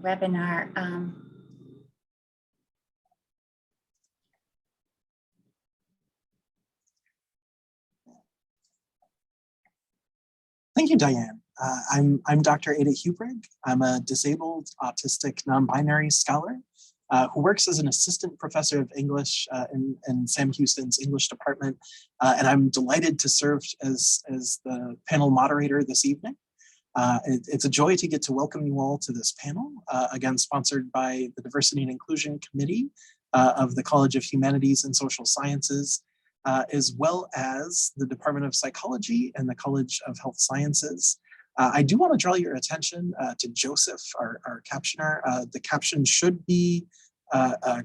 webinar. Thank you, Diane. I'm Dr. Ada Hubrig. I'm a disabled autistic non-binary scholar who works as an assistant professor of English in Sam Houston's English department. And I'm delighted to serve as the panel moderator this evening. It's a joy to get to welcome you all to this panel, again, sponsored by the Diversity and Inclusion Committee of the College of Humanities and Social Sciences, as well as the Department of Psychology and the College of Health Sciences. I do want to draw your attention to Joseph, our captioner. The caption should be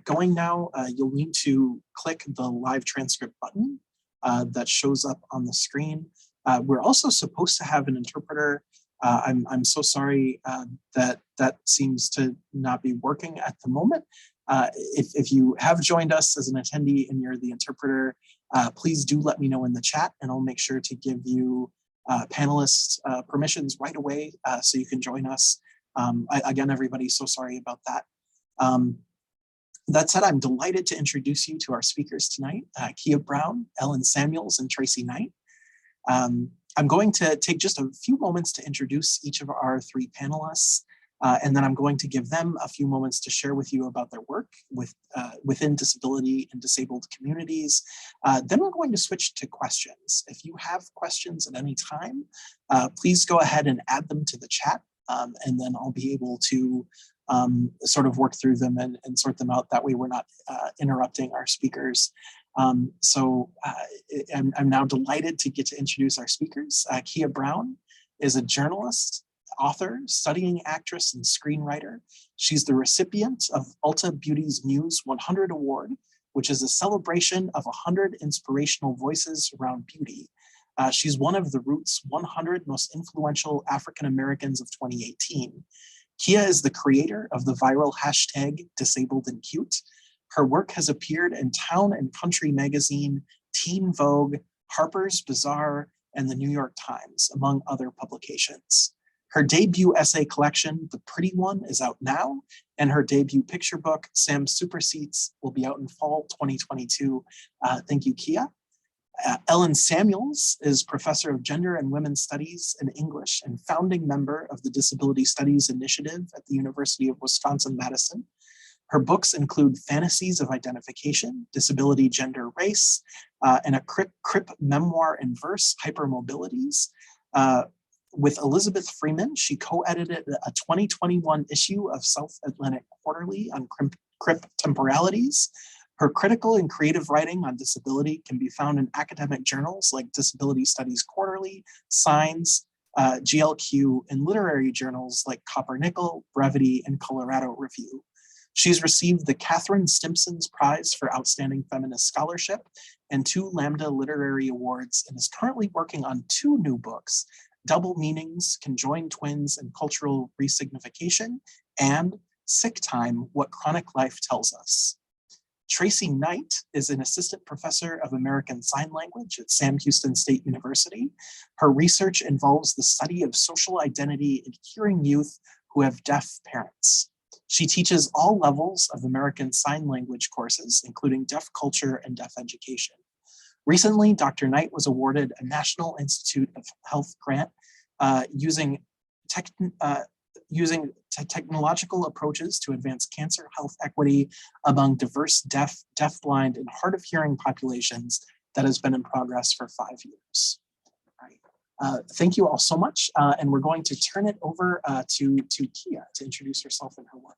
going now. You'll need to click the live transcript button that shows up on the screen. We're also supposed to have an interpreter. I'm so sorry that seems to not be working at the moment. If you have joined us as an attendee and you're the interpreter, please do let me know in the chat, and I'll make sure to give you panelists permissions right away so you can join us. Again, everybody, so sorry about that. That said, I'm delighted to introduce you to our speakers tonight, Kia Brown, Ellen Samuels, and Tracy Knight. I'm going to take just a few moments to introduce each of our three panelists, and then I'm going to give them a few moments to share with you about their work within disability and disabled communities. Then we're going to switch to questions. If you have questions at any time, please go ahead and add them to the chat, and then I'll be able to sort of work through them and sort them out. That way we're not interrupting our speakers. I'm now delighted to get to introduce our speakers. Kia Brown is a journalist, author, studying actress, and screenwriter. She's the recipient of Ulta Beauty's Muse 100 Award, which is a celebration of 100 inspirational voices around beauty. She's one of the Roots 100 most influential African Americans of 2018. Kia is the creator of the viral hashtag Disabled and Cute. Her work has appeared in Town and Country magazine, Teen Vogue, Harper's Bazaar, and the New York Times, among other publications. Her debut essay collection, The Pretty One, is out now, and her debut picture book, Sam Superseats, will be out in fall 2022. Thank you, Kia. Ellen Samuels is professor of gender and women's studies and English and founding member of the Disability Studies Initiative at the University of Wisconsin-Madison. Her books include Fantasies of Identification, Disability, Gender, Race, and a Crip memoir in verse, Hypermobilities. With Elizabeth Freeman, she co-edited a 2021 issue of South Atlantic Quarterly on Crip temporalities. Her critical and creative writing on disability can be found in academic journals like Disability Studies Quarterly, Signs, GLQ, and literary journals like Copper-Nickel, Brevity, and Colorado Review. She's received the Catherine Stimpson's Prize for Outstanding Feminist Scholarship and 2 Lambda Literary Awards, and is currently working on 2 new books, Double Meanings, Conjoined Twins and Cultural Resignification, and Sick Time, What Chronic Life Tells Us. Tracy Knight is an assistant professor of American Sign Language at Sam Houston State University. Her research involves the study of social identity in hearing youth who have deaf parents. She teaches all levels of American Sign Language courses, including deaf culture and deaf education. Recently, Dr. Knight was awarded a National Institute of Health grant using technological approaches to advance cancer health equity among diverse deaf, deafblind, and hard of hearing populations that has been in progress for 5 years. All right. Thank you all so much. And we're going to turn it over to Kia to introduce herself and her work.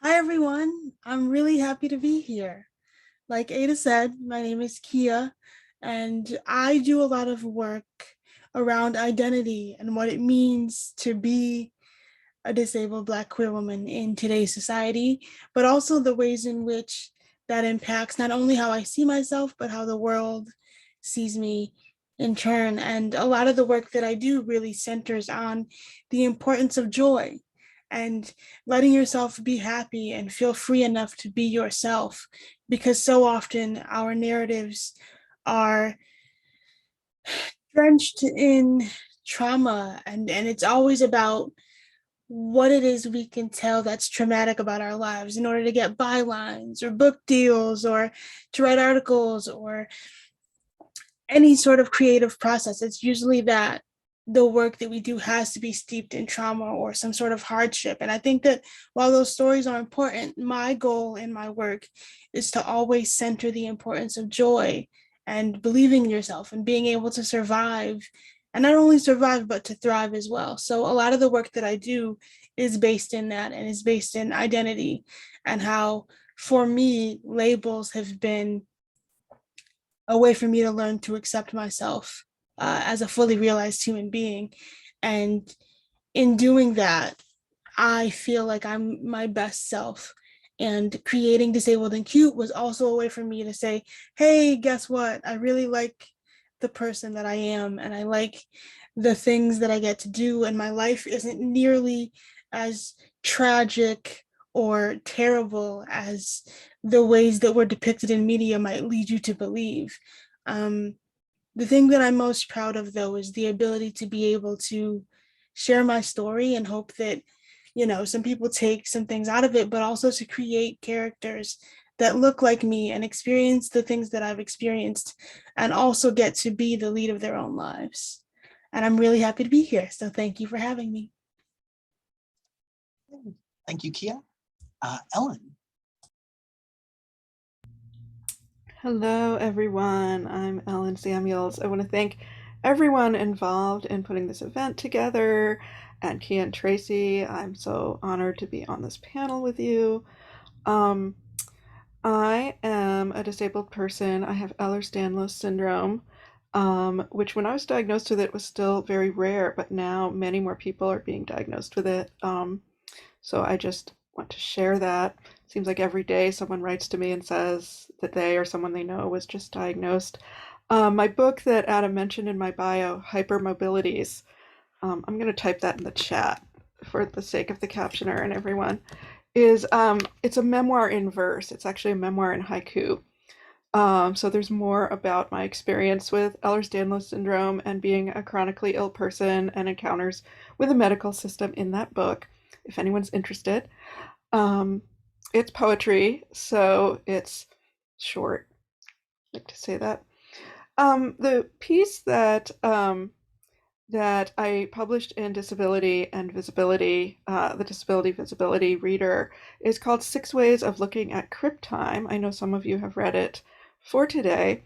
Hi, everyone. I'm really happy to be here. Like Ada said, my name is Kia, and I do a lot of work around identity and what it means to be a disabled Black queer woman in today's society, but also the ways in which that impacts not only how I see myself, but how the world sees me in turn. And a lot of the work that I do really centers on the importance of joy and letting yourself be happy and feel free enough to be yourself, because so often our narratives are drenched in trauma, and it's always about what it is we can tell that's traumatic about our lives in order to get bylines or book deals or to write articles or any sort of creative process. It's usually that the work that we do has to be steeped in trauma or some sort of hardship. And I think that while those stories are important, my goal in my work is to always center the importance of joy and believing in yourself and being able to survive, and not only survive, but to thrive as well. So a lot of the work that I do is based in that and is based in identity, and how for me, labels have been a way for me to learn to accept myself as a fully realized human being. And in doing that, I feel like I'm my best self. And creating Disabled and Cute was also a way for me to say, hey, guess what? I really like the person that I am, and I like the things that I get to do. And my life isn't nearly as tragic or terrible as the ways that were depicted in media might lead you to believe. Um, the thing that I'm most proud of, though, is the ability to be able to share my story and hope that, some people take some things out of it, but also to create characters that look like me and experience the things that I've experienced and also get to be the lead of their own lives. And I'm really happy to be here. So thank you for having me. Thank you, Kia. Ellen. Hello, everyone. I'm Ellen Samuels. I want to thank everyone involved in putting this event together, and Kia and Tracy. I'm so honored to be on this panel with you. I am a disabled person. I have Ehlers-Danlos syndrome, which when I was diagnosed with it was still very rare, but now many more people are being diagnosed with it. So I just want to share that. Seems like every day someone writes to me and says that they or someone they know was just diagnosed. My book that Adam mentioned in my bio, Hypermobilities, I'm going to type that in the chat for the sake of the captioner and everyone, is it's a memoir in verse. It's actually a memoir in haiku. So there's more about my experience with Ehlers-Danlos syndrome and being a chronically ill person and encounters with the medical system in that book, if anyone's interested. It's poetry, so it's short. I like to say that. The piece that I published in Disability and Visibility, the Disability Visibility Reader, is called 6 Ways of Looking at Crip Time. I know some of you have read it for today.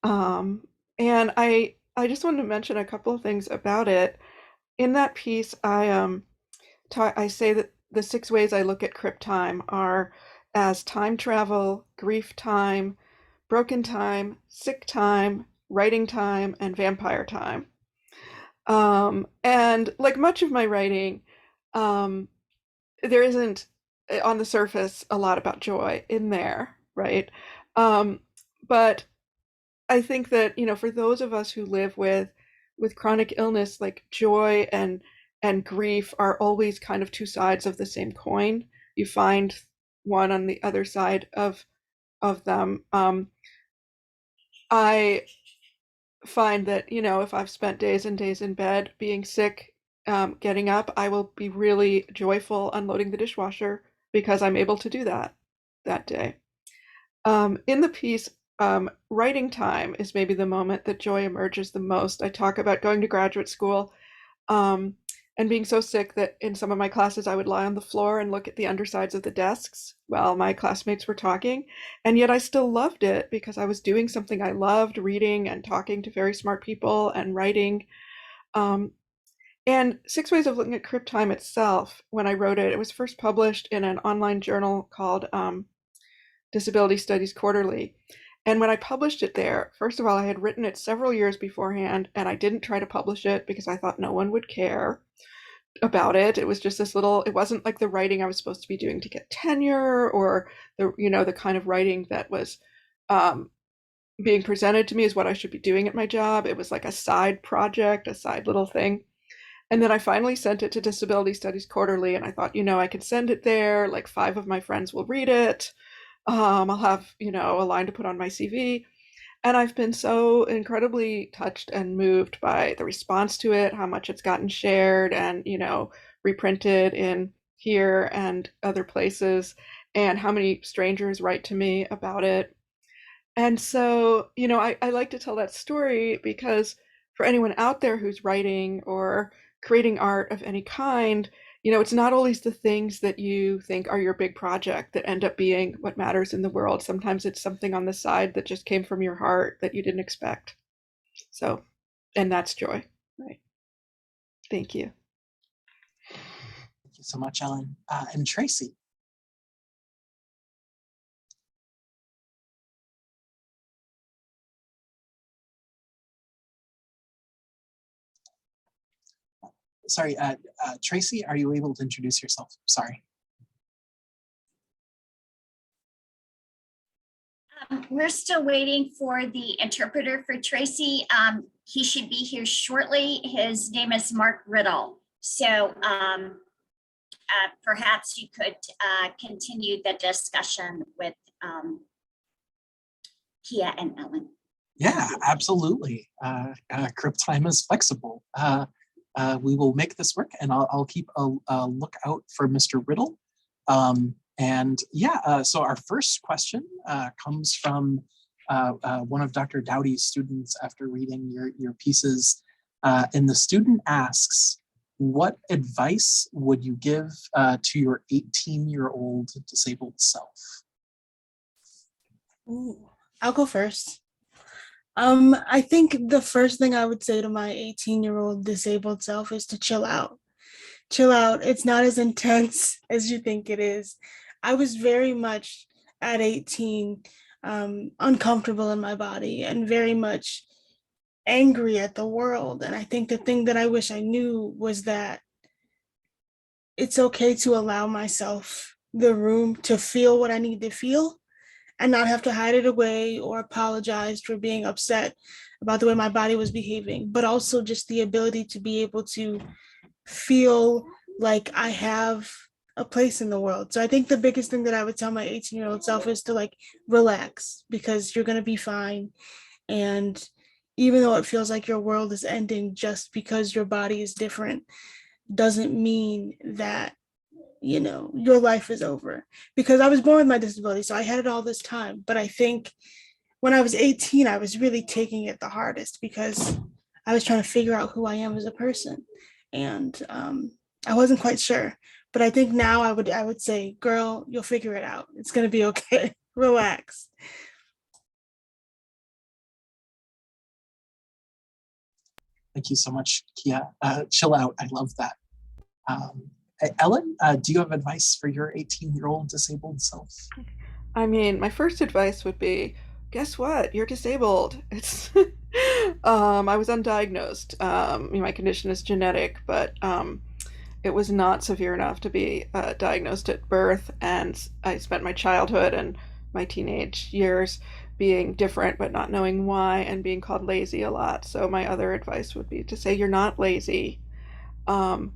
And I just wanted to mention a couple of things about it. In that piece, I say that the 6 ways I look at crip time are as time travel, grief time, broken time, sick time, writing time, and vampire time. And like much of my writing, there isn't on the surface a lot about joy in there, right? But I think that, for those of us who live with chronic illness, like joy and grief are always kind of two sides of the same coin. You find one on the other side of them. I find that, if I've spent days and days in bed being sick, getting up, I will be really joyful unloading the dishwasher because I'm able to do that day. In the piece, writing time is maybe the moment that joy emerges the most. I talk about going to graduate school and being so sick that in some of my classes I would lie on the floor and look at the undersides of the desks while my classmates were talking. And yet I still loved it because I was doing something I loved, reading and talking to very smart people and writing. And 6 Ways of Looking at Crip Time itself, when I wrote it, it was first published in an online journal called Disability Studies Quarterly. And when I published it there, first of all, I had written it several years beforehand, and I didn't try to publish it because I thought no one would care about it. It was just this little, it wasn't like the writing I was supposed to be doing to get tenure or the kind of writing that was being presented to me as what I should be doing at my job. It was like a side project, a side little thing. And then I finally sent it to Disability Studies Quarterly, and I thought, I could send it there, like 5 of my friends will read it. I'll have, a line to put on my CV. And I've been so incredibly touched and moved by the response to it, how much it's gotten shared and, reprinted in here and other places, and how many strangers write to me about it. And so, I like to tell that story because for anyone out there who's writing or creating art of any kind, it's not always the things that you think are your big project that end up being what matters in the world. Sometimes it's something on the side that just came from your heart that you didn't expect. So, and that's joy, right? Thank you. Thank you so much, Ellen. And Tracy. Sorry, Tracy, are you able to introduce yourself? Sorry. We're still waiting for the interpreter for Tracy. He should be here shortly. His name is Mark Riddle. So perhaps you could continue the discussion with Kia and Ellen. Yeah, absolutely. Crip time is flexible. We will make this work, and I'll keep a lookout for Mr. Riddle. And yeah, so our first question comes from one of Dr. Dowdy's students after reading your pieces. And the student asks, what advice would you give to your 18-year-old disabled self? Ooh, I'll go first. I think the first thing I would say to my 18-year-old disabled self is to chill out. Chill out. It's not as intense as you think it is. I was very much at 18 uncomfortable in my body and very much angry at the world. And I think the thing that I wish I knew was that it's okay to allow myself the room to feel what I need to feel and not have to hide it away or apologize for being upset about the way my body was behaving, but also just the ability to be able to feel like I have a place in the world. So I think the biggest thing that I would tell my 18-year-old self is to relax, because you're going to be fine. And even though it feels like your world is ending just because your body is different, doesn't mean that your life is over. Because I was born with my disability, so I had it all this time. But I think when I was 18, I was really taking it the hardest because I was trying to figure out who I am as a person. And I wasn't quite sure. But I think now I would say, girl, you'll figure it out. It's going to be okay. Relax. Thank you so much, Kia. Chill out. I love that. Ellen, do you have advice for your 18-year-old disabled self? I mean, my first advice would be, guess what? You're disabled. It's I was undiagnosed. My condition is genetic, but it was not severe enough to be diagnosed at birth, and I spent my childhood and my teenage years being different but not knowing why, and being called lazy a lot. So my other advice would be to say you're not lazy. Um,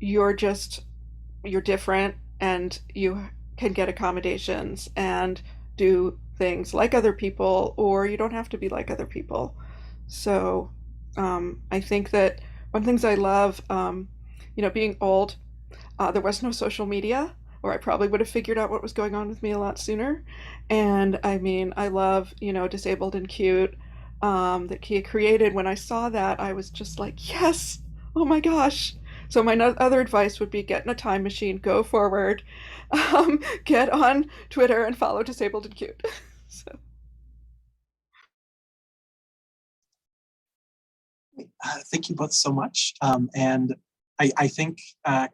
you're different, and you can get accommodations and do things like other people, or you don't have to be like other people. So I think that one of the things I love, being old, there was no social media, or I probably would have figured out what was going on with me a lot sooner. And I mean, I love, Disabled and Cute, that Kia created. When I saw that, I was just like, yes, oh my gosh. So my other advice would be get in a time machine, go forward, get on Twitter and follow Disabled and Cute. So. Thank you both so much. And I think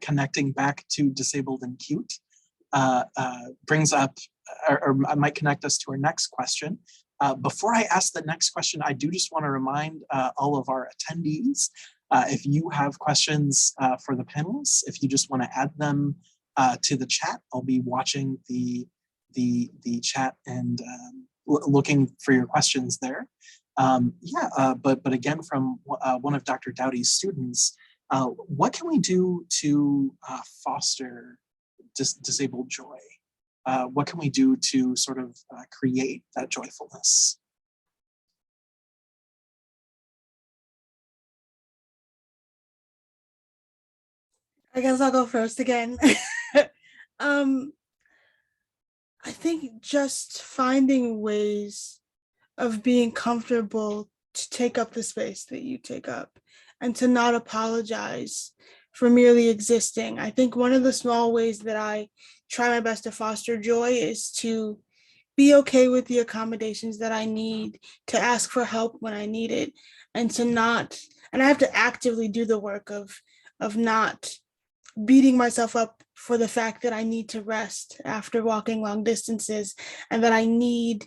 connecting back to Disabled and Cute brings up, or might connect us to our next question. Before I ask the next question, I do just want to remind all of our attendees, if you have questions for the panelists, if you just want to add them to the chat, I'll be watching the chat and looking for your questions there. But again, from one of Dr. Dowdy's students, what can we do to foster disabled joy? What can we do to sort of create that joyfulness? I guess I'll go first again. um, I think just finding ways of being comfortable to take up the space that you take up and to not apologize for merely existing. I think one of the small ways that I try my best to foster joy is to be okay with the accommodations that I need, to ask for help when I need it, and to not, and I have to actively do the work of not beating myself up for the fact that I need to rest after walking long distances and that I need,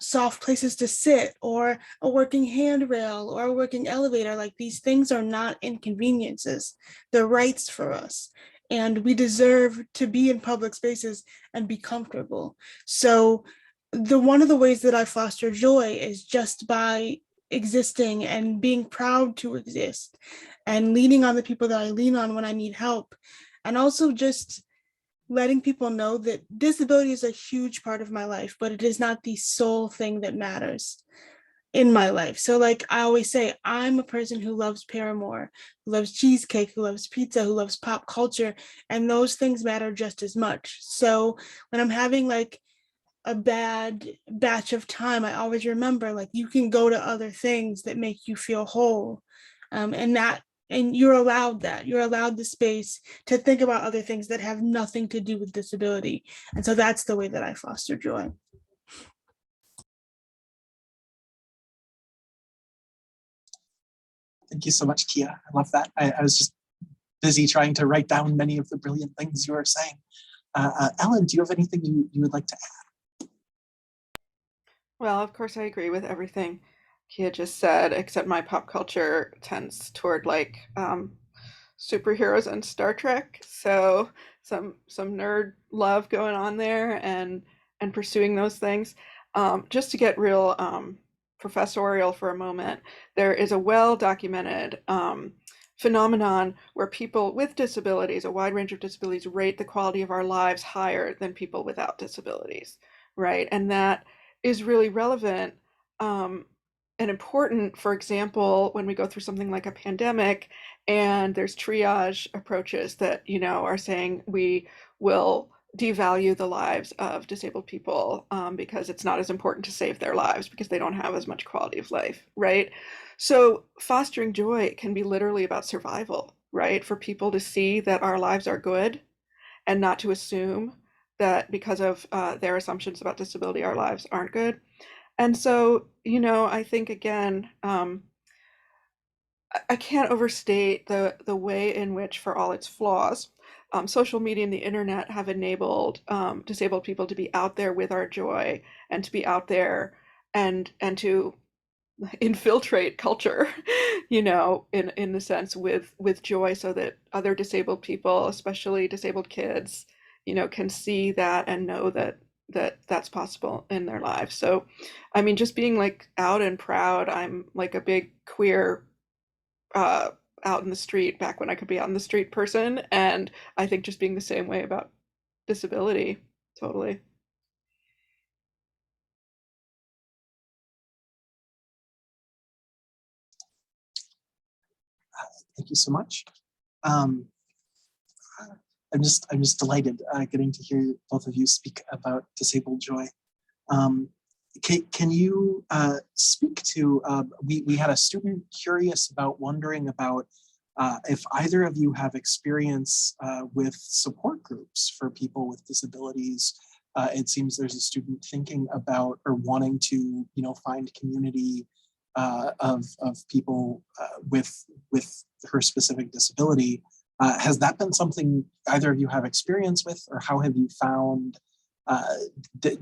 soft places to sit or a working handrail or a working elevator. Like these things are not inconveniences, they're rights for us. And we deserve to be in public spaces and be comfortable. So the one of the ways that I foster joy is just by existing and being proud to exist and leaning on the people that I lean on when I need help. And also just letting people know that disability is a huge part of my life, but it is not the sole thing that matters in my life. So, like I always say, I'm a person who loves Paramore, who loves cheesecake, who loves pizza, who loves pop culture, and those things matter just as much. So, when I'm having like a bad batch of time, I always remember like you can go to other things that make you feel whole. And you're allowed that. You're allowed the space to think about other things that have nothing to do with disability. And so that's the way that I foster joy. Thank you so much, Kia. I love that. I was just busy trying to write down many of the brilliant things you were saying. Ellen, do you have anything you would like to add? Well, of course, I agree with everything Kia just said, except my pop culture tends toward like superheroes and Star Trek. So some nerd love going on there and pursuing those things. Just to get real professorial for a moment, there is a well documented phenomenon where people with disabilities, a wide range of disabilities, rate the quality of our lives higher than people without disabilities, right? And that is really relevant and important. For example, when we go through something like a pandemic and there's triage approaches that are saying we will devalue the lives of disabled people because it's not as important to save their lives because they don't have as much quality of life, right? So fostering joy can be literally about survival, right? For people to see that our lives are good and not to assume that because of their assumptions about disability, our lives aren't good. And so, I think again, I can't overstate the way in which, for all its flaws, social media and the internet have enabled disabled people to be out there with our joy and to be out there and to infiltrate culture, in the sense with joy, so that other disabled people, especially disabled kids, can see that and know that's possible in their lives. So, I mean, just being like out and proud. I'm like a big queer uh, out in the street back when I could be out in the street person. And I think just being the same way about disability, totally. Thank you so much. Um, I'm just delighted getting to hear both of you speak about disabled joy. Um, can you speak to, we had a student curious about wondering about if either of you have experience with support groups for people with disabilities. It seems there's a student thinking about or wanting to, find community of people with her specific disability. Has that been something either of you have experience with, or how have you found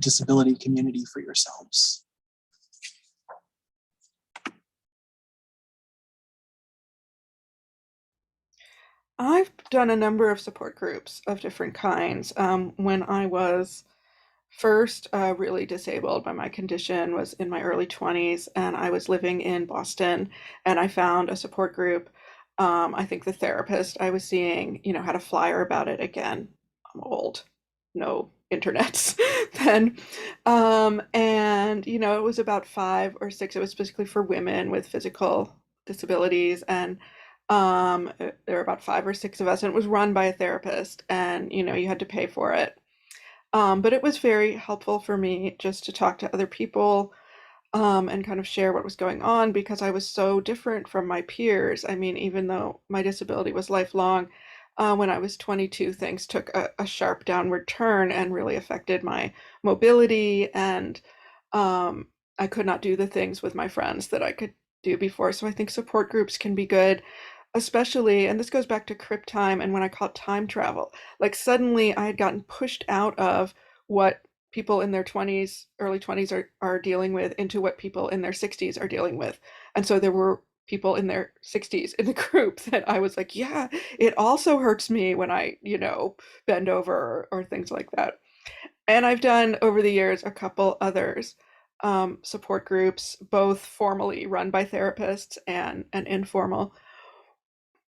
disability community for yourselves? I've done a number of support groups of different kinds. When I was first really disabled by my condition was in my early 20s, and I was living in Boston, and I found a support group. I think the therapist I was seeing, had a flyer about it. Again, I'm old, no internets then. And it was about 5 or 6. It was specifically for women with physical disabilities, and There were about 5 or 6 of us, and it was run by a therapist, and you had to pay for it. But it was very helpful for me just to talk to other people, and kind of share what was going on because I was so different from my peers. I mean, even though my disability was lifelong, when I was 22, things took a sharp downward turn and really affected my mobility, and I could not do the things with my friends that I could do before. So I think support groups can be good, especially, and this goes back to Crip time and when I caught time travel. Like suddenly I had gotten pushed out of what people in their 20s, early 20s are dealing with into what people in their 60s are dealing with. And so there were people in their 60s in the group that I was like, yeah, it also hurts me when I, bend over or things like that. And I've done over the years a couple others, support groups, both formally run by therapists and informal.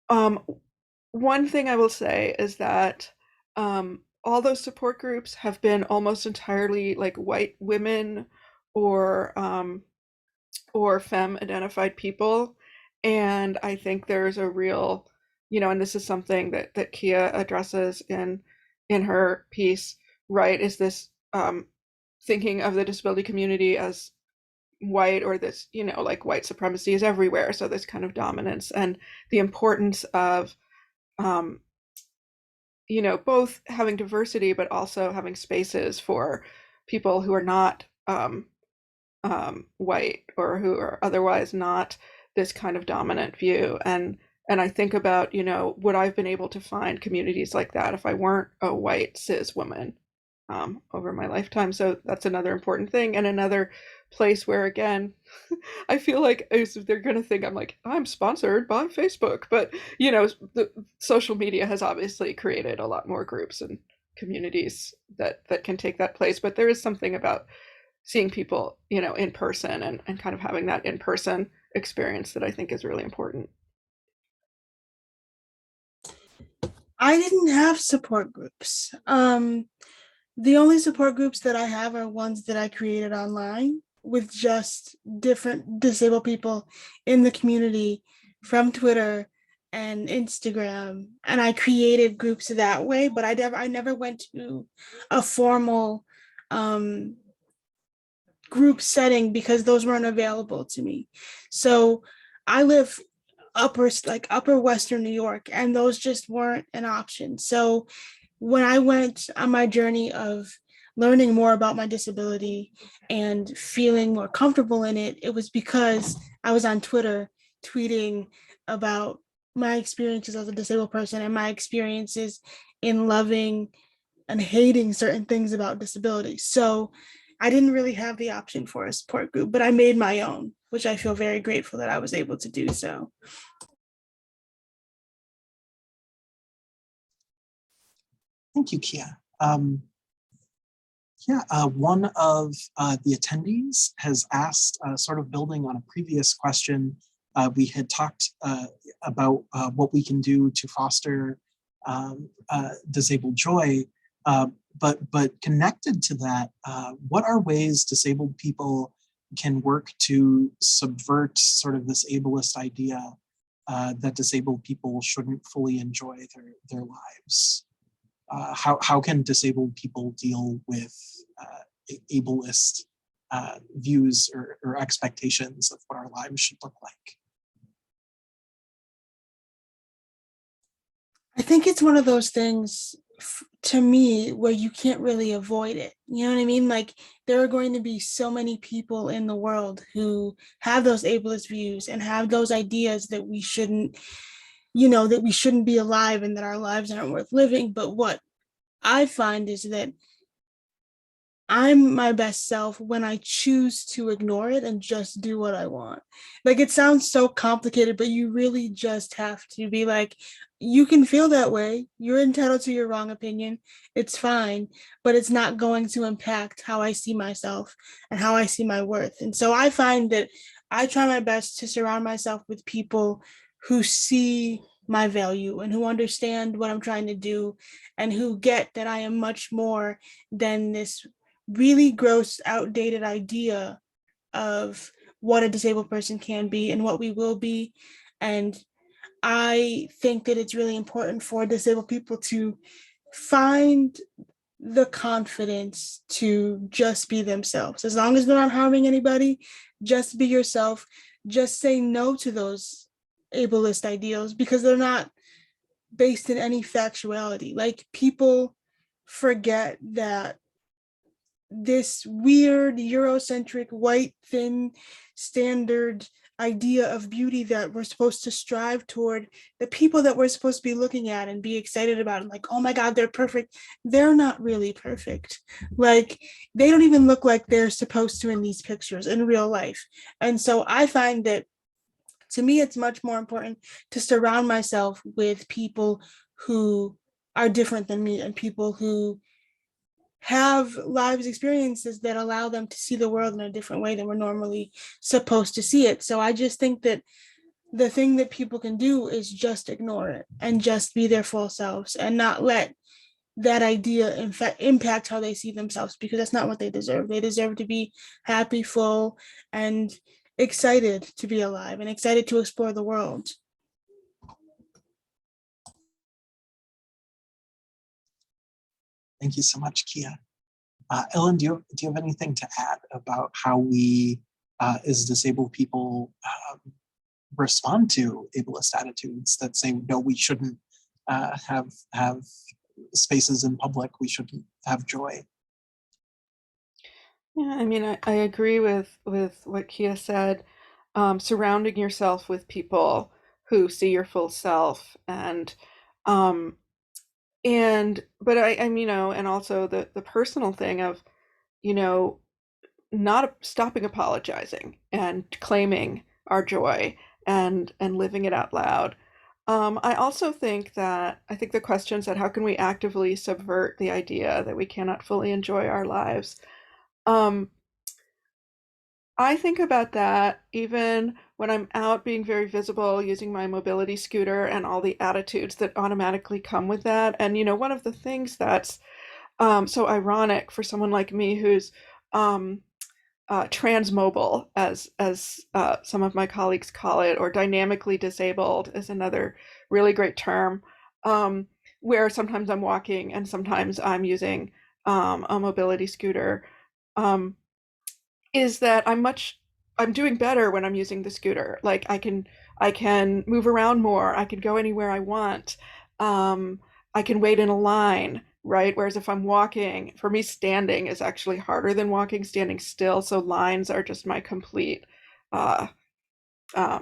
Um, One thing I will say is that all those support groups have been almost entirely like white women or femme identified people. And I think there's a real, and this is something that Kia addresses in her piece, right? Is this thinking of the disability community as white, or this, like white supremacy is everywhere. So this kind of dominance and the importance of um, both having diversity, but also having spaces for people who are not white or who are otherwise not this kind of dominant view. And I think about, would I've been able to find communities like that if I weren't a white cis woman over my lifetime? So that's another important thing, and another place where, again, I feel like they're going to think I'm like, I'm sponsored by Facebook, but the social media has obviously created a lot more groups and communities that can take that place. But there is something about seeing people, in person, and kind of having that in person experience that I think is really important. I didn't have support groups. The only support groups that I have are ones that I created online with just different disabled people in the community from Twitter and Instagram. And I created groups that way, but I never went to a formal um, group setting because those weren't available to me. So I live upper Western New York, and those just weren't an option. So when I went on my journey of learning more about my disability and feeling more comfortable in it, it was because I was on Twitter tweeting about my experiences as a disabled person and my experiences in loving and hating certain things about disability. So I didn't really have the option for a support group, but I made my own, which I feel very grateful that I was able to do so. Thank you, Kia. One of the attendees has asked, sort of building on a previous question, we had talked about what we can do to foster disabled joy, but connected to that, what are ways disabled people can work to subvert sort of this ableist idea that disabled people shouldn't fully enjoy their lives? How can disabled people deal with ableist views or expectations of what our lives should look like? I think it's one of those things to me where you can't really avoid it. You know what I mean? Like there are going to be so many people in the world who have those ableist views and have those ideas that we shouldn't, that we shouldn't be alive and that our lives aren't worth living. But what I find is that I'm my best self when I choose to ignore it and just do what I want. Like it sounds so complicated, but you really just have to be like, you can feel that way. You're entitled to your wrong opinion. It's fine, but it's not going to impact how I see myself and how I see my worth. And so I find that I try my best to surround myself with people who see my value and who understand what I'm trying to do and who get that I am much more than this really gross, outdated idea of what a disabled person can be and what we will be. And I think that it's really important for disabled people to find the confidence to just be themselves. As long as they're not harming anybody, just be yourself. Just say no to those ableist ideals because they're not based in any factuality. Like, people forget that this weird Eurocentric, white, thin, standard idea of beauty that we're supposed to strive toward, the people that we're supposed to be looking at and be excited about, and like, oh my God, they're perfect. They're not really perfect. Like, they don't even look like they're supposed to in these pictures in real life. And so I find that, to me, it's much more important to surround myself with people who are different than me and people who have lives experiences that allow them to see the world in a different way than we're normally supposed to see it. So I just think that the thing that people can do is just ignore it and just be their full selves and not let that idea in fact impact how they see themselves, because that's not what they deserve. They deserve to be happy, full, and excited to be alive and excited to explore the world. Thank you so much, Kia. Ellen, do you have anything to add about how we, as disabled people, respond to ableist attitudes that say, no, we shouldn't have spaces in public, we shouldn't have joy? Yeah, I mean, I agree with what Kia said. Surrounding yourself with people who see your full self, um, but I'm, and also the personal thing of, you know, not stopping apologizing and claiming our joy and living it out loud. I also think that I think the question said, how can we actively subvert the idea that we cannot fully enjoy our lives? Um, I think about that even when I'm out being very visible using my mobility scooter and all the attitudes that automatically come with that. And, one of the things that's so ironic for someone like me who's um, transmobile, as some of my colleagues call it, or dynamically disabled is another really great term, where sometimes I'm walking and sometimes I'm using a mobility scooter. Um, is that I'm doing better when I'm using the scooter. Like, I can move around more. I can go anywhere I want. Um, I can wait in a line, right? Whereas if I'm walking, for me, standing is actually harder than walking, standing still. So lines are just my complete uh,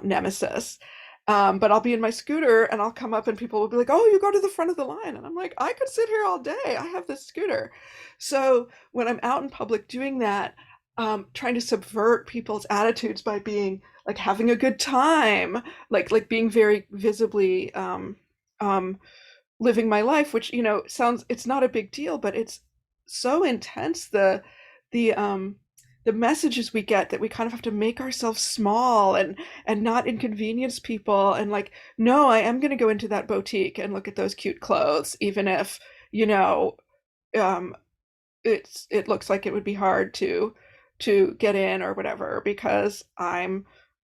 nemesis. But I'll be in my scooter and I'll come up and people will be like, oh, you go to the front of the line. And I'm like, I could sit here all day. I have this scooter. So when I'm out in public doing that, trying to subvert people's attitudes by being like having a good time, like being very visibly um, living my life, which sounds, it's not a big deal, but it's so intense, the the messages we get that we kind of have to make ourselves small and not inconvenience people, and like, no, I am going to go into that boutique and look at those cute clothes even if um it looks like it would be hard to get in or whatever, because I'm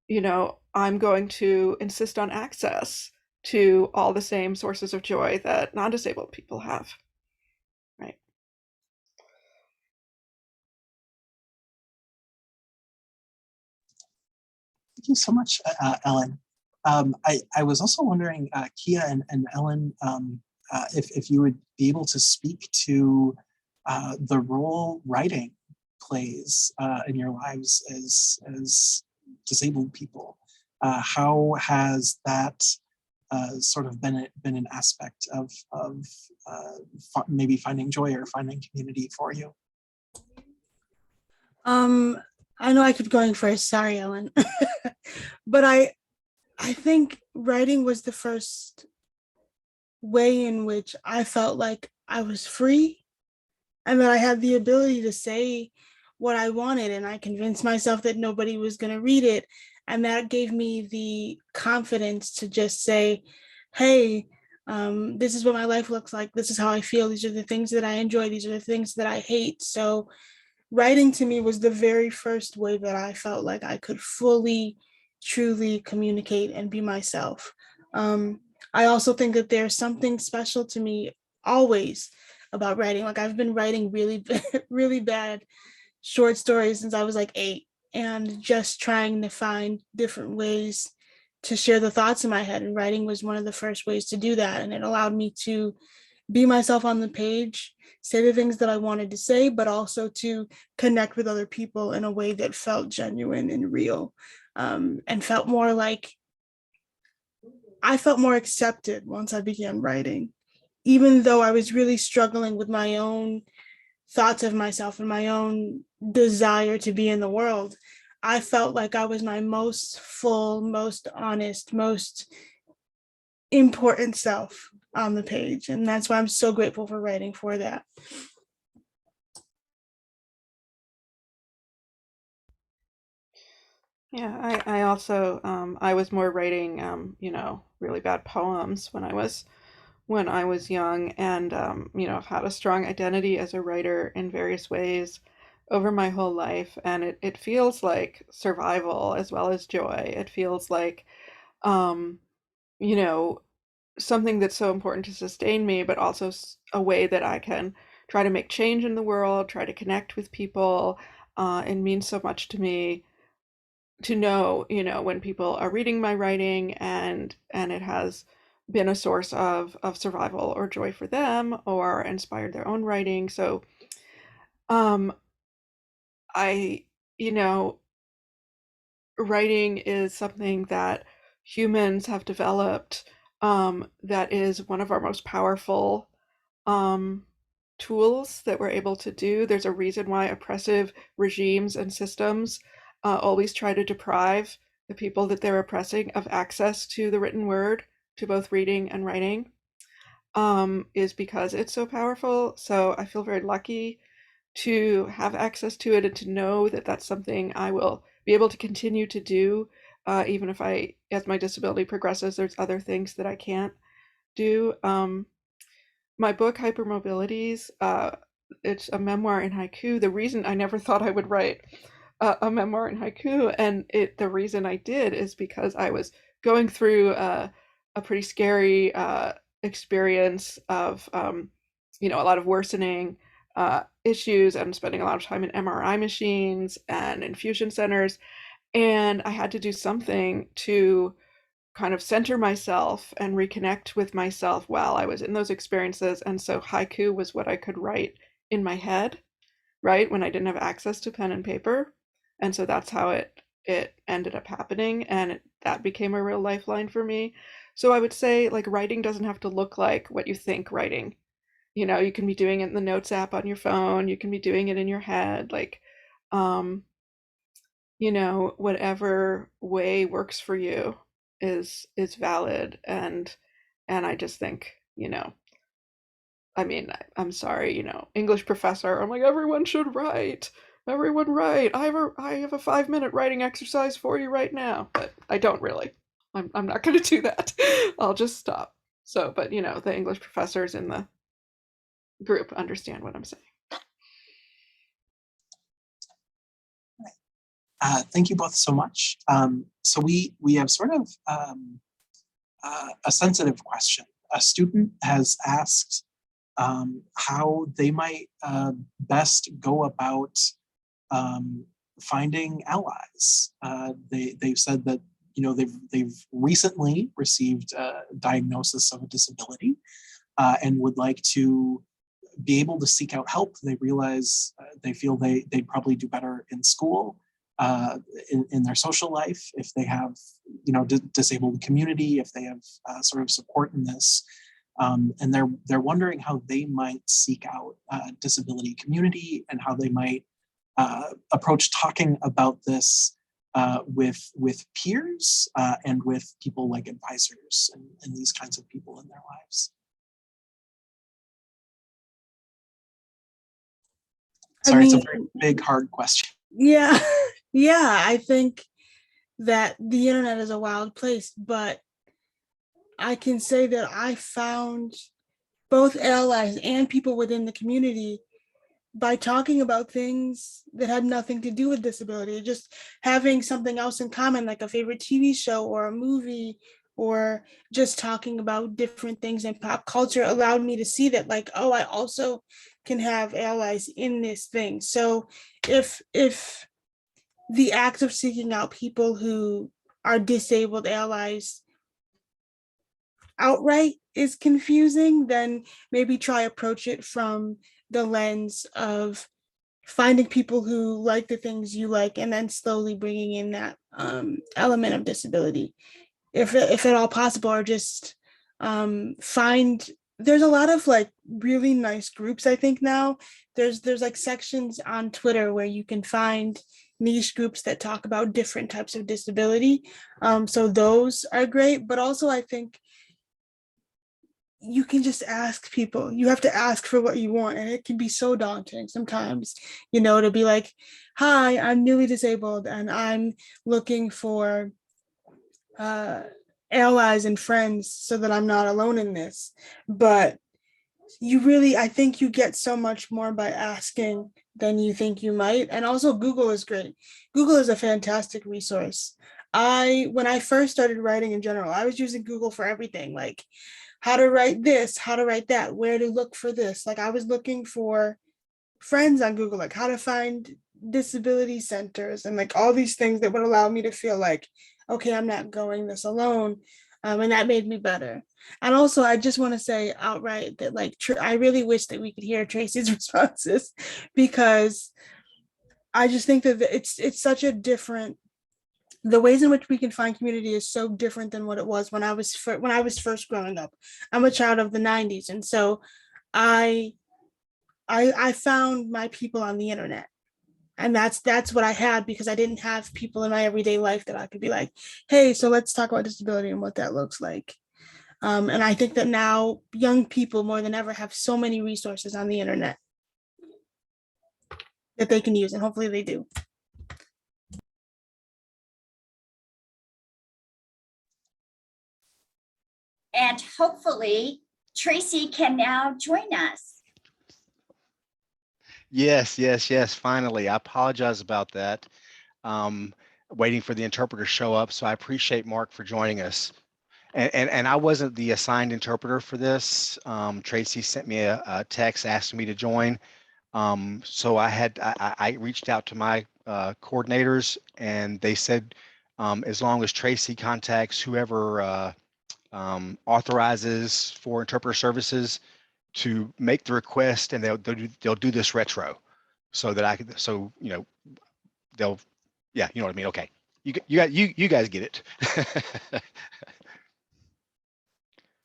going to insist on access to all the same sources of joy that non-disabled people have. Right. Thank you so much, Ellen. I was also wondering, Kia and Ellen, if you would be able to speak to the role writing plays in your lives as disabled people. How has that sort of been an aspect of maybe finding joy or finding community for you? I know I keep going first. Sorry, Ellen. But I think writing was the first way in which I felt like I was free and that I had the ability to say what I wanted, and I convinced myself that nobody was going to read it. And that gave me the confidence to just say, hey, this is what my life looks like. This is how I feel. These are the things that I enjoy. These are the things that I hate. So writing to me was the very first way that I felt like I could fully, truly communicate and be myself. I also think that there's something special to me always about writing. Like I've been writing really, really bad short stories since I was like 8, and just trying to find different ways to share the thoughts in my head. And writing was one of the first ways to do that. And it allowed me to be myself on the page, say the things that I wanted to say, but also to connect with other people in a way that felt genuine and real, and felt more like I felt more accepted once I began writing, even though I was really struggling with my own thoughts of myself and my own desire to be in the world. I felt like I was my most full, most honest, most important self on the page. And that's why I'm so grateful for writing for that. Yeah, I also I was more writing really bad poems when I was young, and I've had a strong identity as a writer in various ways over my whole life, and it feels like survival as well as joy. It feels like um, you know, something that's so important to sustain me, but also a way that I can try to make change in the world, try to connect with people. It means so much to me to know, when people are reading my writing, and it has been a source of survival or joy for them, or inspired their own writing. So um I you know writing is something that humans have developed, that is one of our most powerful um tools that we're able to do. There's a reason why oppressive regimes and systems always try to deprive the people that they're oppressing of access to the written word, to both reading and writing, is because it's so powerful. So I feel very lucky to have access to it, and to know that that's something I will be able to continue to do, even if as my disability progresses, there's other things that I can't do. My book, Hypermobilities, it's a memoir in haiku. The reason I never thought I would write a memoir in haiku, and the reason I did is because I was going through a pretty scary experience of a lot of worsening issues, and spending a lot of time in MRI machines and infusion centers, and I had to do something to kind of center myself and reconnect with myself while I was in those experiences. And so haiku was what I could write in my head, right, when I didn't have access to pen and paper. And so that's how it ended up happening, and that became a real lifeline for me. So I would say, like, writing doesn't have to look like what you think writing. You can be doing it in the notes app on your phone, you can be doing it in your head, like, um whatever way works for you is valid. And I just think, I mean, I'm sorry, English professor, I'm like, everyone should write. Everyone write. I have a 5-minute writing exercise for you right now, but I don't really. I'm not going to do that. I'll just stop. So, but the English professors in the group understand what I'm saying. Thank you both so much. So we have sort of a sensitive question. A student has asked how they might best go about finding allies. They've said that they've recently received a diagnosis of a disability, and would like to be able to seek out help. They realize they feel they'd probably do better in school, in their social life, if they have disabled community, if they have sort of support in this. And they're wondering how they might seek out disability community, and how they might approach talking about this with peers, and with people like advisors, and these kinds of people in their lives. Sorry, it's a very big, hard question. Yeah, yeah, I think that the internet is a wild place, but I can say that I found both allies and people within the community by talking about things that had nothing to do with disability, just having something else in common, like a favorite TV show or a movie or just talking about different things in pop culture allowed me to see that, like, oh, I also can have allies in this thing. So if the act of seeking out people who are disabled allies outright is confusing, then maybe try approach it from the lens of finding people who like the things you like, and then slowly bringing in that element of disability, if at all possible, or just find. There's a lot of like really nice groups. I think now there's like sections on Twitter where you can find niche groups that talk about different types of disability. So those are great, but also I think you can just ask people. You have to ask for what you want, and it can be so daunting sometimes, to be like, hi, I'm newly disabled and I'm looking for uh allies and friends so that I'm not alone in this. But I think you get so much more by asking than you think you might. And also Google is great. Google is a fantastic resource. When I first started writing in general, I was using Google for everything, like how to write this, how to write that, where to look for this. Like I was looking for friends on Google, like how to find disability centers and like all these things that would allow me to feel like, okay, I'm not going this alone. And that made me better. And also, I just want to say outright that like I really wish that we could hear Tracy's responses, because I just think that it's such a different. The ways in which we can find community is so different than what it was when I was first growing up. I'm a child of the '90s, and so I I found my people on the internet, and that's what I had, because I didn't have people in my everyday life that I could be like, hey, so let's talk about disability and what that looks like. And I think that now young people more than ever have so many resources on the internet that they can use, and hopefully they do. And hopefully Tracy can now join us. Yes, yes, yes. Finally, I apologize about that. Waiting for the interpreter to show up. So I appreciate Mark for joining us. And I wasn't the assigned interpreter for this. Tracy sent me a text asking me to join. So I reached out to my coordinators, and they said as long as Tracy contacts whoever authorizes for interpreter services to make the request, and they'll do this retro, so that I could, so they'll, yeah, you know what I mean. Okay, you guys get it.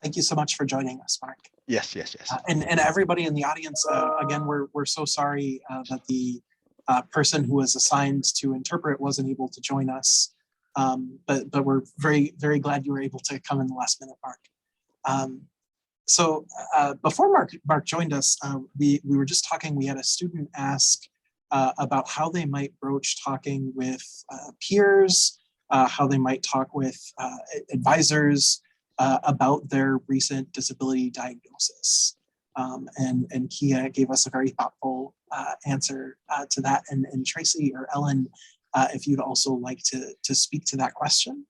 Thank you so much for joining us, Mark. Yes, yes, yes. And everybody in the audience, again, we're so sorry that the person who was assigned to interpret wasn't able to join us. But we're very, very glad you were able to come in the last minute, Mark. So before Mark joined us, we were just talking. We had a student ask about how they might broach talking with peers, how they might talk with advisors about their recent disability diagnosis. And Kia gave us a very thoughtful answer to that. And Tracy or Ellen, if you'd also like to speak to that question,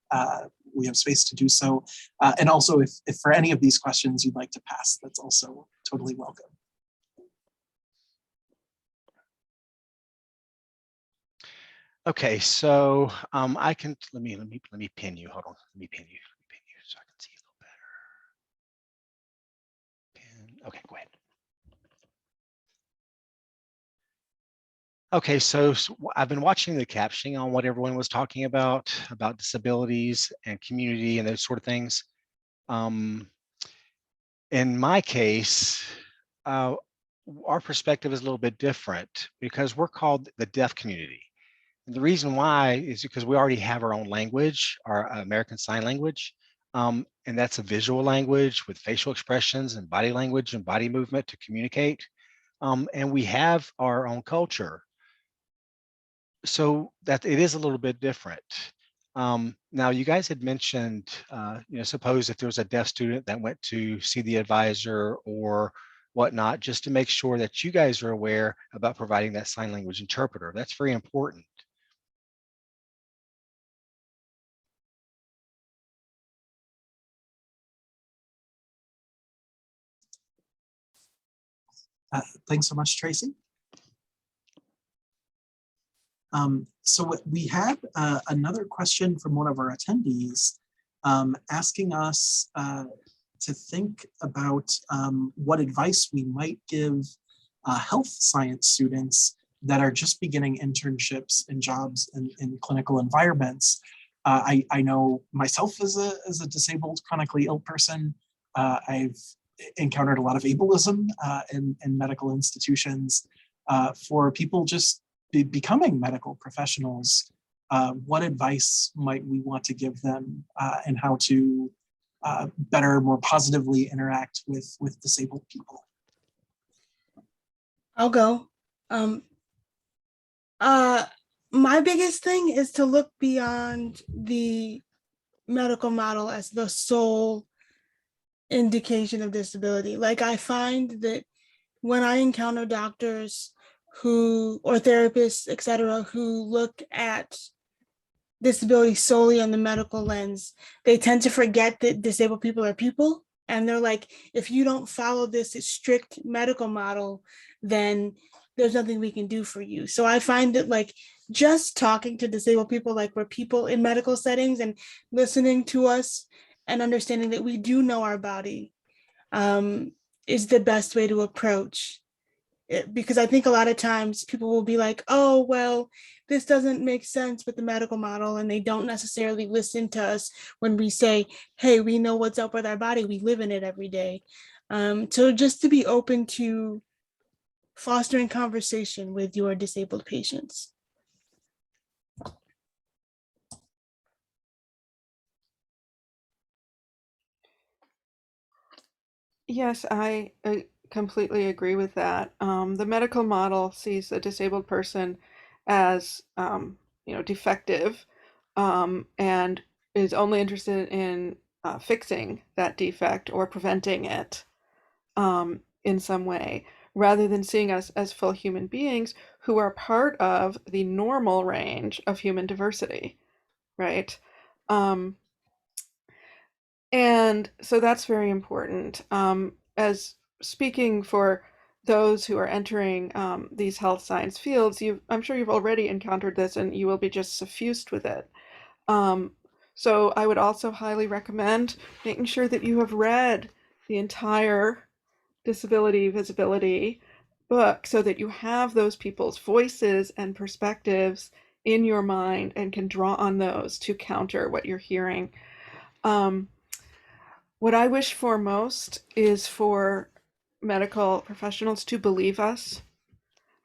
we have space to do so. And also, if for any of these questions you'd like to pass, that's also totally welcome. Okay, so I can let me pin you. Hold on, let me pin you so I can see you a little better. Pin. Okay, go ahead. Okay, so I've been watching the captioning on what everyone was talking about disabilities and community and those sort of things. In my case, our perspective is a little bit different because we're called the deaf community. And the reason why is because we already have our own language, our American Sign Language, and that's a visual language with facial expressions and body language and body movement to communicate. And we have our own culture. So that it is a little bit different. Now, you guys had mentioned, suppose if there was a deaf student that went to see the advisor or whatnot, just to make sure that you guys are aware about providing that sign language interpreter. That's very important. Thanks so much, Tracy. So we had another question from one of our attendees asking us to think about what advice we might give health science students that are just beginning internships and jobs in clinical environments. I know myself as a disabled chronically ill person, I've encountered a lot of ableism in medical institutions. For people just becoming medical professionals, what advice might we want to give them and how to better, more positively interact with disabled people? I'll go. My biggest thing is to look beyond the medical model as the sole indication of disability. Like, I find that when I encounter doctors who, or therapists, etc., who look at disability solely on the medical lens, they tend to forget that disabled people are people. And they're like, if you don't follow this strict medical model, then there's nothing we can do for you. So I find that, like, just talking to disabled people, like we're people in medical settings, and listening to us and understanding that we do know our body, is the best way to approach it. Because I think a lot of times people will be like, oh, well, this doesn't make sense with the medical model, and they don't necessarily listen to us when we say, hey, we know what's up with our body, we live in it every day. So just to be open to fostering conversation with your disabled patients. Yes, I completely agree with that. The medical model sees a disabled person as, defective, and is only interested in fixing that defect or preventing it in some way, rather than seeing us as full human beings who are part of the normal range of human diversity, right? Um, and so that's very important. As speaking for those who are entering these health science fields, I'm sure you've already encountered this and you will be just suffused with it. Um, so I would also highly recommend making sure that you have read the entire Disability Visibility book so that you have those people's voices and perspectives in your mind and can draw on those to counter what you're hearing. Um, what I wish for most is for medical professionals to believe us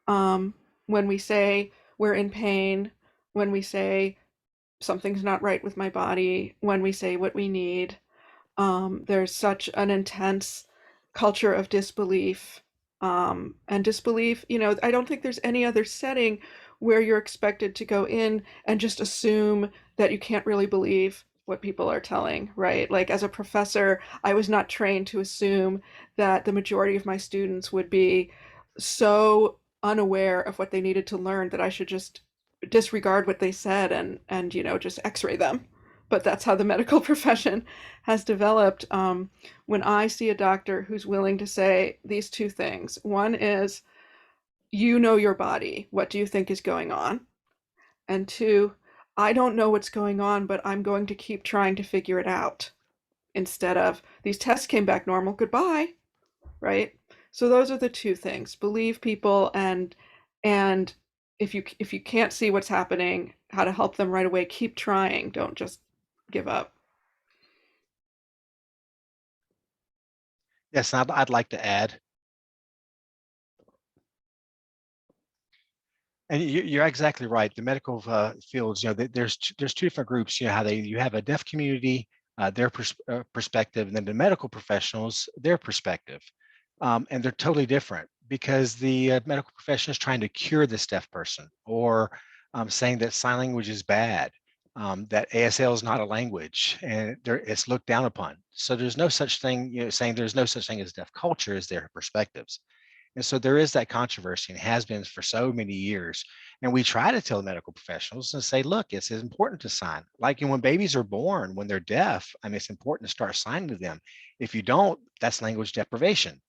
when we say we're in pain, when we say something's not right with my body, when we say what we need. There's such an intense culture of disbelief. And disbelief, I don't think there's any other setting where you're expected to go in and just assume that you can't really believe what people are telling, right? Like, as a professor, I was not trained to assume that the majority of my students would be so unaware of what they needed to learn that I should just disregard what they said and just x-ray them. But that's how the medical profession has developed. When I see a doctor who's willing to say these two things, one is, you know your body, what do you think is going on? And two, I don't know what's going on, but I'm going to keep trying to figure it out, instead of, these tests came back normal, goodbye, right? So those are the two things: believe people, and if you can't see what's happening, how to help them right away, keep trying, don't just give up. Yes, I'd like to add, and you're exactly right. The medical fields, there's two different groups. How you have a deaf community, their perspective, and then the medical professionals, their perspective, and they're totally different, because the medical profession is trying to cure this deaf person, or saying that sign language is bad, that ASL is not a language and it's looked down upon. So there's no such thing, saying there's no such thing as deaf culture, as their perspectives. And so there is that controversy, and has been for so many years. And we try to tell medical professionals and say, look, it's important to sign. Like, when babies are born, when they're deaf, I mean, it's important to start signing to them. If you don't, that's language deprivation.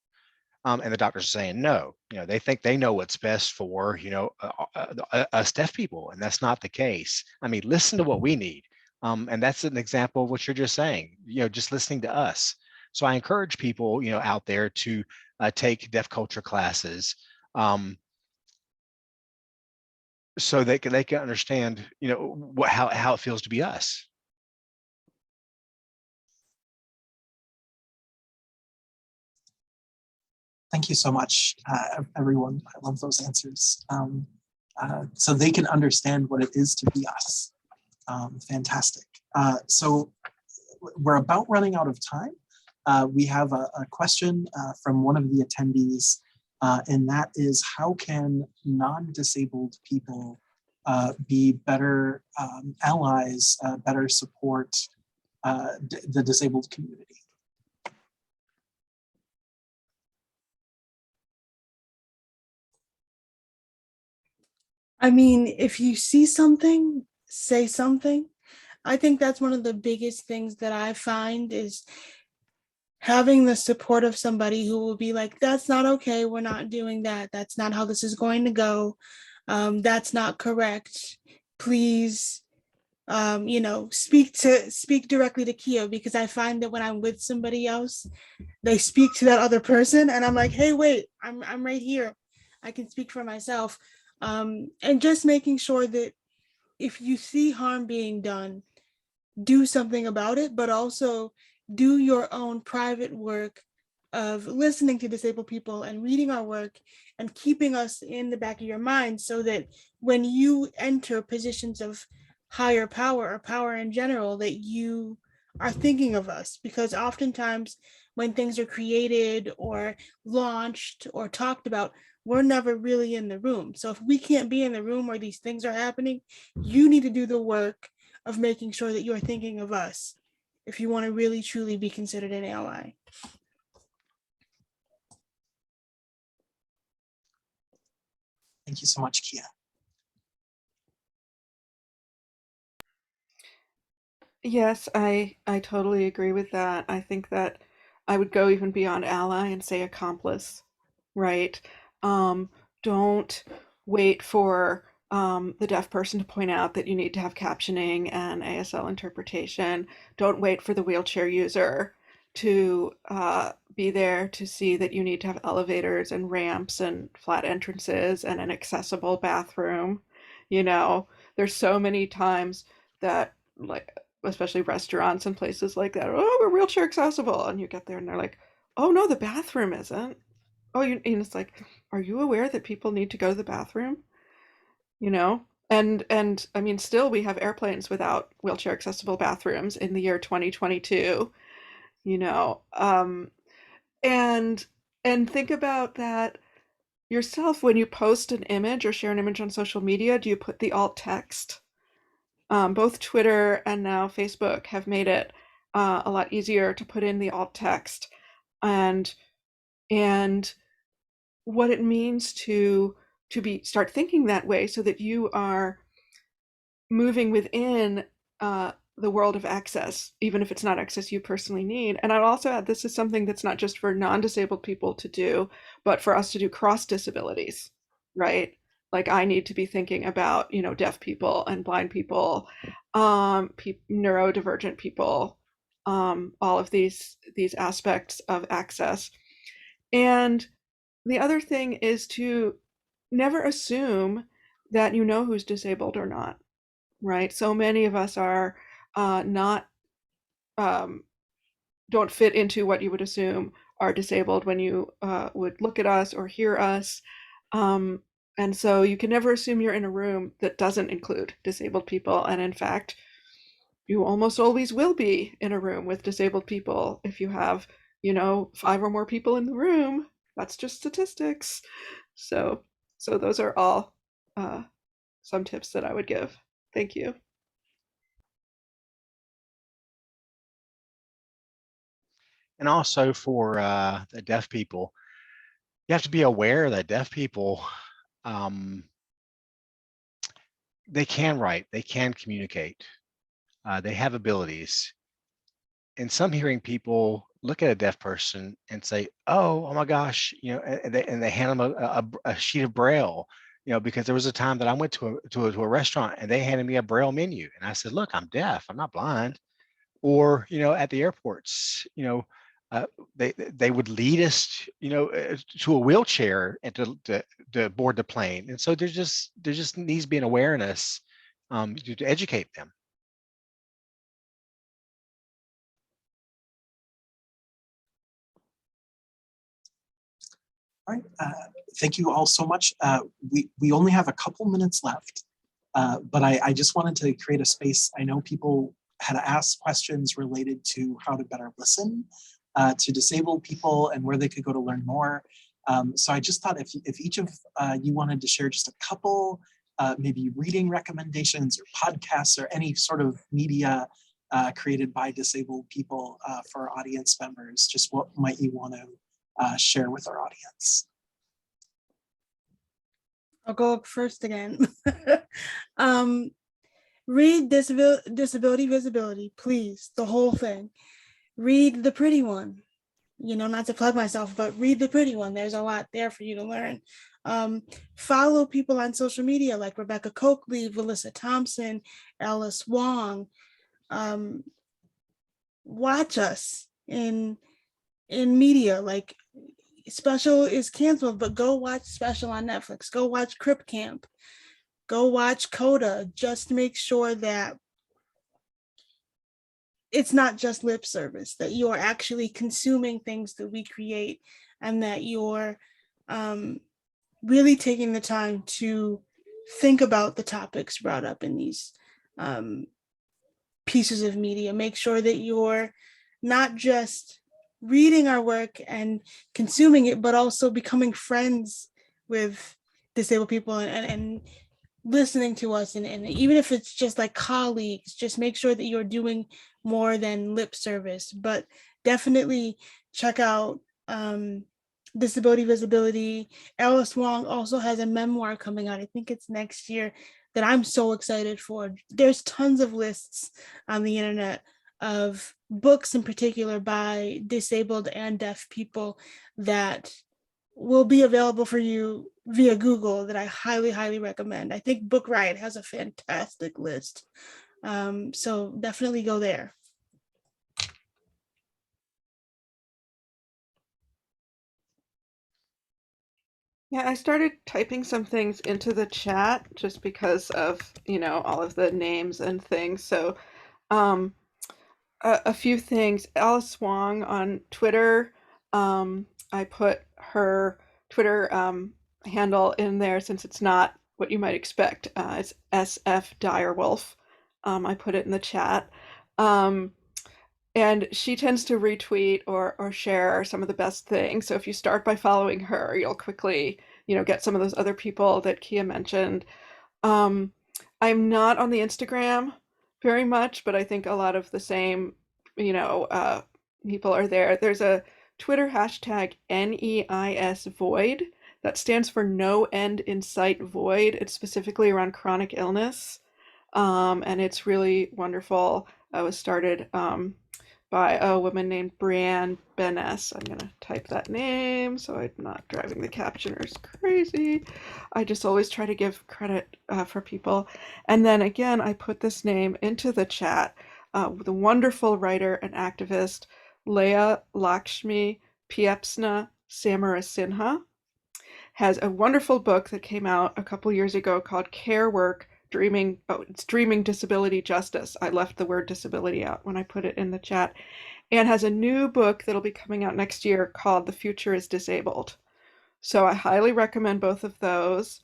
And the doctors are saying no. They think they know what's best for us deaf people, and that's not the case. I mean, listen to what we need, and that's an example of what you're just saying. Just listening to us. So I encourage people out there to take deaf culture classes, so they can understand how it feels to be us. Thank you so much, everyone. I love those answers. So they can understand what it is to be us. Fantastic. So we're about running out of time. We have a question from one of the attendees, and that is, how can non-disabled people be better allies, better support the disabled community? I mean, if you see something, say something. I think that's one of the biggest things that I find is having the support of somebody who will be like, that's not okay. We're not doing that. That's not how this is going to go. That's not correct. Please, speak directly to Kia, because I find that when I'm with somebody else, they speak to that other person and I'm like, hey, wait, I'm right here. I can speak for myself. And just making sure that if you see harm being done, do something about it, but also do your own private work of listening to disabled people and reading our work and keeping us in the back of your mind, so that when you enter positions of higher power or power in general, that you are thinking of us. Because oftentimes when things are created or launched or talked about, we're never really in the room. So if we can't be in the room where these things are happening, you need to do the work of making sure that you're thinking of us if you want to really truly be considered an ally. Thank you so much, Kia. Yes, I totally agree with that. I think that I would go even beyond ally and say accomplice, right? Um, don't wait for the deaf person to point out that you need to have captioning and ASL interpretation. Don't wait for the wheelchair user to be there to see that you need to have elevators and ramps and flat entrances and an accessible bathroom. There's so many times that, like, especially restaurants and places like that, oh, we're wheelchair accessible, and you get there and they're like, oh no, the bathroom isn't. And it's like, are you aware that people need to go to the bathroom? And I mean, still we have airplanes without wheelchair accessible bathrooms in the year 2022. you know um and and think about that yourself. When you post an image or share an image on social media, do you put the alt text? Both Twitter and now Facebook have made it a lot easier to put in the alt text, and and what it means to be start thinking that way, so that you are moving within the world of access, even if it's not access you personally need. And I'd also add, this is something that's not just for non-disabled people to do, but for us to do cross disabilities, right? Like, I need to be thinking about, deaf people and blind people, neurodivergent people, all of these aspects of access. And the other thing is to never assume that you know who's disabled or not, right? So many of us are not don't fit into what you would assume are disabled when you would look at us or hear us. And so you can never assume you're in a room that doesn't include disabled people. And in fact, you almost always will be in a room with disabled people if you have, 5 or more people in the room. That's just statistics. So those are all some tips that I would give. Thank you. And also for the deaf people, you have to be aware that deaf people, they can write, they can communicate, they have abilities. And some hearing people look at a deaf person and say, oh my gosh, and they hand them a sheet of Braille, because there was a time that I went to a restaurant and they handed me a Braille menu. And I said, look, I'm deaf, I'm not blind. Or, at the airports, they would lead us, to a wheelchair and to board the plane. And so there just needs to be an awareness to educate them. All right. Thank you all so much. We only have a couple minutes left, but I just wanted to create a space. I know people had asked questions related to how to better listen to disabled people and where they could go to learn more. So I just thought if each of you wanted to share just a couple, maybe reading recommendations or podcasts or any sort of media created by disabled people for our audience members, just what might you want to share with our audience? I'll go up first again. Read Disability Visibility, please, the whole thing. Read The Pretty One. Not to plug myself, but read The Pretty One. There's a lot there for you to learn. Follow people on social media like Rebecca Coakley, Melissa Thompson, Alice Wong. Watch us in media, like Special is canceled, but go watch Special on Netflix. Go watch Crip Camp. Go watch Coda. Just make sure that it's not just lip service, that you are actually consuming things that we create, and that you're really taking the time to think about the topics brought up in these pieces of media. Make sure that you're not just reading our work and consuming it, but also becoming friends with disabled people and listening to us. And even if it's just like colleagues, just make sure that you're doing more than lip service. But definitely check out Disability Visibility. Alice Wong also has a memoir coming out. I think it's next year, that I'm so excited for. There's tons of lists on the internet of books in particular by disabled and deaf people that will be available for you via Google that I highly, highly recommend. I think Book Riot has a fantastic list. So definitely go there. Yeah, I started typing some things into the chat just because of, all of the names and things. So um, a few things. Alice Wong on Twitter. I put her Twitter handle in there since it's not what you might expect. It's SF Direwolf. I put it in the chat. And she tends to retweet or share some of the best things. So if you start by following her, you'll quickly, get some of those other people that Kia mentioned. I'm not on the Instagram very much, but I think a lot of the same, people are there. There's a Twitter hashtag NEIS Void that stands for No End in Sight Void. It's specifically around chronic illness, and it's really wonderful. It was started by a woman named Brianne Benes. I'm gonna type that name so I'm not driving the captioners crazy. I just always try to give credit for people. And then again, I put this name into the chat. The wonderful writer and activist, Leah Lakshmi Piepzna Samarasinha, has a wonderful book that came out a couple years ago called Care Work, Dreaming Disability Justice. I left the word disability out when I put it in the chat. And has a new book that'll be coming out next year called The Future is Disabled. So I highly recommend both of those.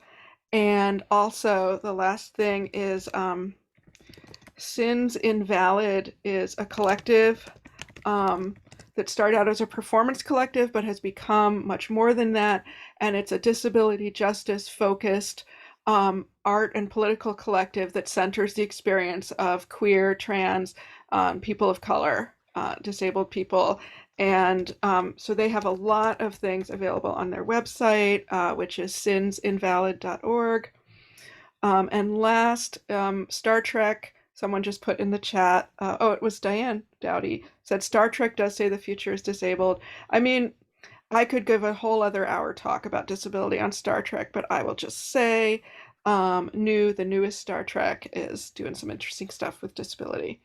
And also the last thing is Sins Invalid is a collective that started out as a performance collective but has become much more than that. And it's a disability justice focused art and political collective that centers the experience of queer, trans, people of color, disabled people. And so they have a lot of things available on their website, which is sinsinvalid.org. And last, Star Trek Someone just put in the chat, oh, it was Diane Dowdy, said Star Trek does say the future is disabled. I mean, I could give a whole other hour talk about disability on Star Trek, but I will just say the newest Star Trek is doing some interesting stuff with disability.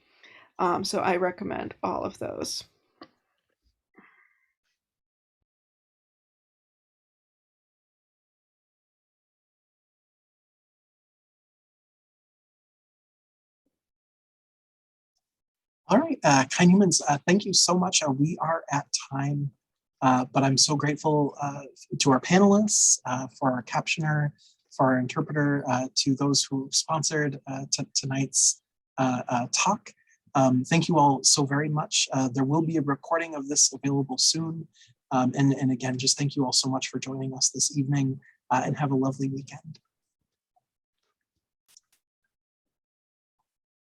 So I recommend all of those. All right, kind humans, thank you so much. We are at time, but I'm so grateful to our panelists, for our captioner, for our interpreter, to those who sponsored tonight's talk. Thank you all so very much. There will be a recording of this available soon. And again, just thank you all so much for joining us this evening, and have a lovely weekend.